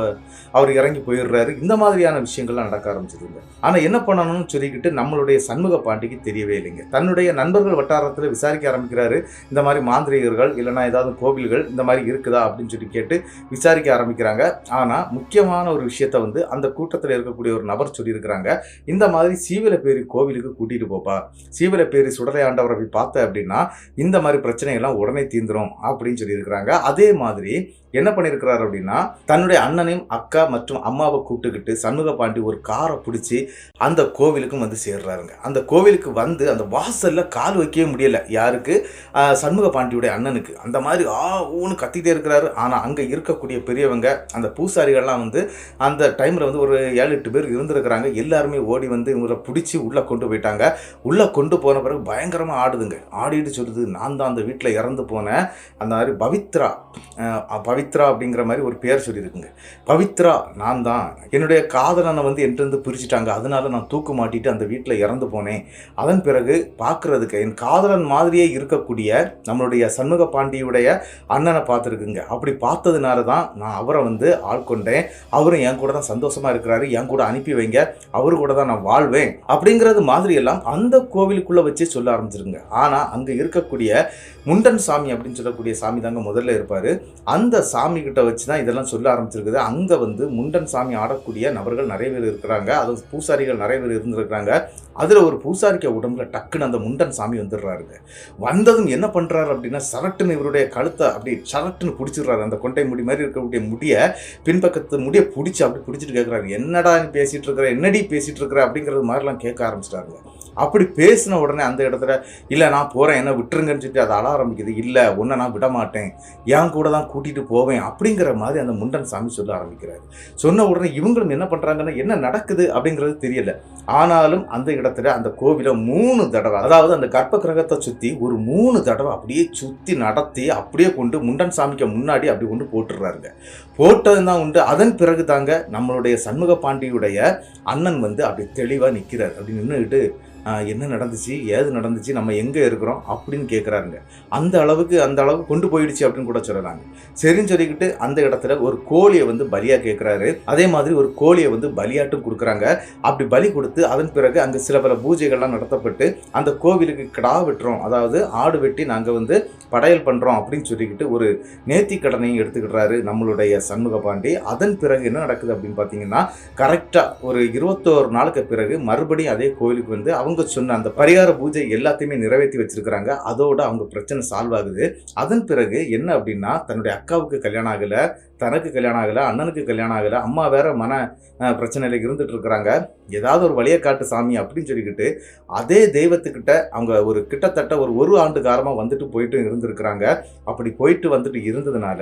அவர் இறங்கி போயிடுறாரு. இந்த மாதிரியான விஷயங்கள்லாம் நடக்க ஆரம்பிச்சிருங்க. ஆனால் என்ன பண்ணணும்னு சொல்லிக்கிட்டு நம்மளுடைய சண்முக பாண்டிக்கு தெரியவே இல்லைங்க. தன்னுடைய நண்பர்கள் வட்டாரத்தில் விசாரிக்க ஆரம்பிக்கிறாரு. இந்த மாதிரி மாந்திரிகர்கள் இல்லைனா ஏதாவது கோவில்கள் இந்த மாதிரி இருக்குதா அப்படின்னு சொல்லி கேட்டு விசாரிக்க ஆரம்பிக்கிறாங்க. ஆனால் முக்கியமான ஒரு விஷயத்த வந்து அந்த கூட்டத்தில் இருக்கக்கூடிய ஒரு நபர் சொல்லியிருக்கிறாங்க. இந்த மாதிரி சீவலப்பேரி கோவிலுக்கு கூட்டிட்டு போப்பா, சீவலப்பேரி சுடலை ஆண்டவரை போய் பார்த்த அப்படின்னா இந்த மாதிரி பிரச்சனைகள்லாம் உடனே தீந்துரும் அப்படின்னு சொல்லியிருக்கிறாங்க. அதே மாதிரி என்ன பண்ணியிருக்கிறார் அப்படின்னா தன்னுடைய அண்ணனையும் அக்கா மற்றும் அம்மாவை கூப்பிட்டுக்கிட்டு சண்முக பாண்டி ஒரு காரை பிடிச்சி அந்த கோவிலுக்கும் வந்து சேர்றாருங்க. அந்த கோவிலுக்கு வந்து அந்த வாசலில் கால் வைக்கவே முடியலை. யாருக்கு? சண்முக பாண்டியுடைய அண்ணனுக்கு. அந்த மாதிரி ஊன்னு கத்திட்டே இருக்கிறாரு. ஆனால் அங்கே இருக்கக்கூடிய பெரியவங்க அந்த பூசாரிகள்லாம் வந்து அந்த டைமில் வந்து ஒரு 7-8 பேர் இருந்திருக்கிறாங்க. எல்லாருமே ஓடி வந்து இவங்களை பிடிச்சி உள்ளே கொண்டு போயிட்டாங்க. உள்ளே கொண்டு போன பிறகு பயங்கரமாக ஆடுதுங்க. ஆடிட்டு சொல்லுது, நான் தான் அந்த வீட்டில் இறந்து போனேன், அந்த மாதிரி பவித்ரா அப்படிங்கிற மாதிரி ஒரு பேர் சொல்லியிருக்குங்க. பவித்ரா நான் தான், என்னுடைய காதலனை வந்து என்கிட்ட பிரிச்சுட்டாங்க, அதனால நான் தூக்கு மாட்டிட்டு அந்த வீட்டில் இறந்து போனேன். அதன் பிறகு பார்க்குறதுக்கு என் காதலன் மாதிரியே இருக்கக்கூடிய நம்மளுடைய சண்முக பாண்டியுடைய அண்ணனை பார்த்துருக்குங்க. அப்படி பார்த்ததுனால தான் நான் அவரை வந்து ஆட்கொண்டேன். அவரும் என் கூட தான் சந்தோஷமாக இருக்கிறாரு, என் கூட அனுப்பி வைங்க, அவரு கூட தான் நான் வாழ்வேன் அப்படிங்கிறது மாதிரியெல்லாம் அந்த கோவிலுக்குள்ளே வச்சு சொல்ல ஆரம்பிச்சிருங்க. ஆனால் அங்கே இருக்கக்கூடிய முண்டன் சாமி அப்படின்னு சொல்லக்கூடிய சாமி தாங்க முதல்ல இருப்பார். அந்த சாமி கிட்ட வச்சு தான் இதெல்லாம் சொல்ல ஆரம்பிச்சிருக்குது. அங்கே வந்து முண்டன் சாமி ஆடக்கூடிய நபர்கள் நிறைய பேர் இருக்கிறாங்க, அது பூசாரிகள் நிறைய பேர் இருந்திருக்கிறாங்க. அதில் ஒரு பூசாரிக்க உடம்புல டக்குன்னு அந்த முண்டன் சாமி வந்துடுறாருங்க. வந்ததும் என்ன பண்ணுறாரு அப்படின்னா சரட்டுன்னு இவருடைய கழுத்தை அப்படி சரட்டுன்னு பிடிச்சிடுறாரு. அந்த கொண்டை முடி மாதிரி இருக்கக்கூடிய முடியை பின்பக்கத்து முடியை பிடிச்சி அப்படி பிடிச்சிட்டு கேட்குறாரு, என்னடா நீ பேசிகிட்டு இருக்கிற, என்னடி பேசிகிட்டு இருக்கிற அப்படிங்கிறது மாதிரிலாம் கேட்க ஆரம்பிச்சிட்டாங்க. அப்படி பேசின உடனே அந்த இடத்துல இல்லை நான் போகிறேன் என்ன விட்டுருங்கன்னு சொல்லிட்டு அதை அழ ஆரம்பிக்குது. இல்லை உன்னை நான் விட மாட்டேன், என் கூட தான் கூட்டிகிட்டு போவேன் அப்படிங்கிற மாதிரி அந்த முண்டன் சாமி சொல்ல ஆரம்பிக்கிறாரு. சொன்ன உடனே இவங்களும் என்ன பண்ணுறாங்கன்னா என்ன நடக்குது அப்படிங்கிறது தெரியல. ஆனாலும் அந்த இடத்துல அந்த கோவிலை 3 தடவை, அதாவது அந்த கர்ப்ப கிரகத்தை சுற்றி ஒரு 3 தடவை அப்படியே சுற்றி நடத்தி அப்படியே கொண்டு முண்டன் சாமிக்கு முன்னாடி அப்படி கொண்டு போட்டுடுறாருங்க. போட்டது தான் உண்டு. அதன் பிறகு தாங்க நம்மளுடைய சண்முக பாண்டியுடைய அண்ணன் வந்து அப்படி தெளிவாக நிற்கிறார். அப்படி நின்றுக்கிட்டு என்ன நடந்துச்சு, ஏது நடந்துச்சு, நம்ம எங்கே இருக்கிறோம் அப்படின்னு கேட்குறாருங்க. அந்த அளவுக்கு கொண்டு போயிடுச்சு அப்படின்னு கூட சொல்லலாங்க. சரின்னு சொல்லிக்கிட்டு அந்த இடத்துல ஒரு கோழியை வந்து பலியாக கேட்குறாரு. அதே மாதிரி ஒரு கோழியை வந்து பலியாட்டும் கொடுக்குறாங்க. அப்படி பலி கொடுத்து அதன் பிறகு அங்கே சில பல பூஜைகள்லாம் நடத்தப்பட்டு அந்த கோவிலுக்கு கிடா வெட்டுறோம், அதாவது ஆடு வெட்டி நாங்கள் வந்து படையல் பண்ணுறோம் அப்படின்னு சொல்லிக்கிட்டு ஒரு நேர்த்தி கடனையும் எடுத்துக்கிட்டாரு நம்மளுடைய சண்முக பாண்டி. அதன் பிறகு என்ன நடக்குது அப்படின்னு பார்த்தீங்கன்னா கரெக்டாக ஒரு 21 நாளுக்கு பிறகு மறுபடியும் அதே கோவிலுக்கு வந்து அவங்க சொன்ன அந்த பரிகார பூஜை எல்லாத்தையுமே நிறைவேற்றி வச்சிருக்கிறாங்க. அதோட அவங்க பிரச்சனை சால்வ் ஆகுது. அதன் பிறகு என்ன அப்படின்னா தன்னுடைய அக்காவுக்கு கல்யாணம் ஆகலை, தனக்கு கல்யாணம் ஆகலை, அண்ணனுக்கு கல்யாணம் ஆகலை, அம்மா வேற மன பிரச்சனையில் இருந்துட்டு இருக்கிறாங்க. ஏதாவது ஒரு வழியை காட்டு சாமி அப்படின்னு சொல்லிக்கிட்டு அதே தெய்வத்துக்கிட்ட அவங்க ஒரு கிட்டத்தட்ட ஒரு ஆண்டு காலமாக வந்துட்டு போயிட்டு இருந்திருக்கிறாங்க. அப்படி போயிட்டு வந்துட்டு இருந்ததுனால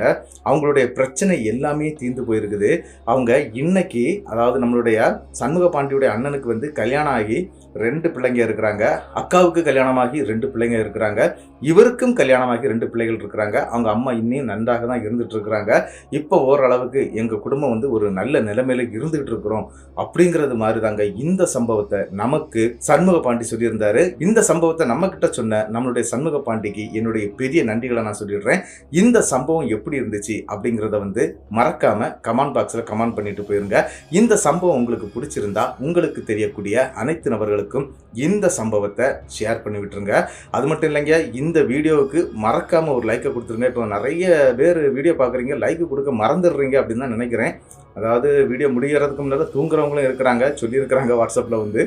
அவங்களுடைய பிரச்சனை எல்லாமே தீர்ந்து போயிருக்குது. அவங்க இன்னைக்கு அதாவது நம்மளுடைய சண்முக பாண்டியுடைய அண்ணனுக்கு வந்து கல்யாணம் ஆகி 2 பிள்ளைங்க இருக்கிறாங்க, அக்காவுக்கு கல்யாணமாகி 2 பிள்ளைங்க இருக்கிறாங்க, இவருக்கும் கல்யாணமாகி 2 பிள்ளைகள் இருக்கிறாங்க. அவங்க அம்மா இன்னும் நன்றாக தான் இருந்துட்டு இருக்கிறாங்க. இப்போ ஓரளவுக்கு எங்கள் குடும்பம் வந்து ஒரு நல்ல நிலைமையில இருந்துகிட்டு இருக்கிறோம் அப்படிங்கிறது மாதிரி தாங்க இந்த சம்பவத்தை நமக்கு சண்முக பாண்டி சொல்லியிருந்தாரு. இந்த சம்பவத்தை நம்ம கிட்ட சொன்ன நம்மளுடைய சண்முக பாண்டிக்கு என்னுடைய பெரிய நன்றிகளை நான் சொல்லிடுறேன். இந்த சம்பவம் எப்படி இருந்துச்சு அப்படிங்கிறத வந்து மறக்காம கமெண்ட் பாக்ஸில் கமெண்ட் பண்ணிட்டு போயிருங்க. இந்த சம்பவம் உங்களுக்கு பிடிச்சிருந்தா உங்களுக்கு தெரியக்கூடிய அனைத்து நபர்களுக்கும் இந்த சம்பவத்தை ஷேர் பண்ணி விட்டுருங்க. அது மட்டும் இல்லைங்க, இந்த வீடியோவுக்கு மறக்காம ஒரு லைக்கை கொடுத்துருங்க. இப்போ நிறைய பேர் வீடியோ பார்க்குறீங்க, லைக் கொடுக்க மறந்துடுறீங்க அப்படின்னு தான் நினைக்கிறேன். அதாவது வீடியோ முடிகிறதுக்கு முன்னாடி தூங்குறவங்களும் இருக்கிறாங்க, சொல்லியிருக்கிறாங்க வாட்ஸ்அப்பில் வந்து.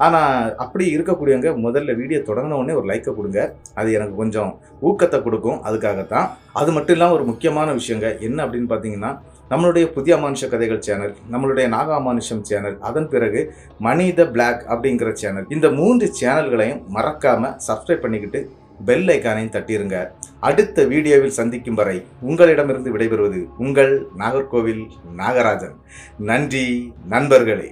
ஆனால் அப்படி இருக்கக்கூடியவங்க முதல்ல வீடியோ தொடங்கின உடனே ஒரு லைக்கை கொடுங்க. அது எனக்கு கொஞ்சம் ஊக்கத்தை கொடுக்கும். அதுக்காகத்தான். அது மட்டும் இல்லாமல் ஒரு முக்கியமான விஷயங்க என்ன அப்படின்னு பார்த்தீங்கன்னா, நம்மளுடைய புதிய அமானுஷ கதைகள் சேனல், நம்மளுடைய நாக அமானுஷம் சேனல், அதன் பிறகு மணி த பிளாக் அப்படிங்கிற சேனல், இந்த 3 சேனல்களையும் மறக்காம சப்ஸ்கிரைப் பண்ணிக்கிட்டு பெல் ஐக்கானையும் தட்டிருங்க. அடுத்த வீடியோவில் சந்திக்கும் வரை உங்களிடமிருந்து விடைபெறுவது உங்கள் நாகர்கோவில் நாகராஜன். நன்றி நண்பர்களே.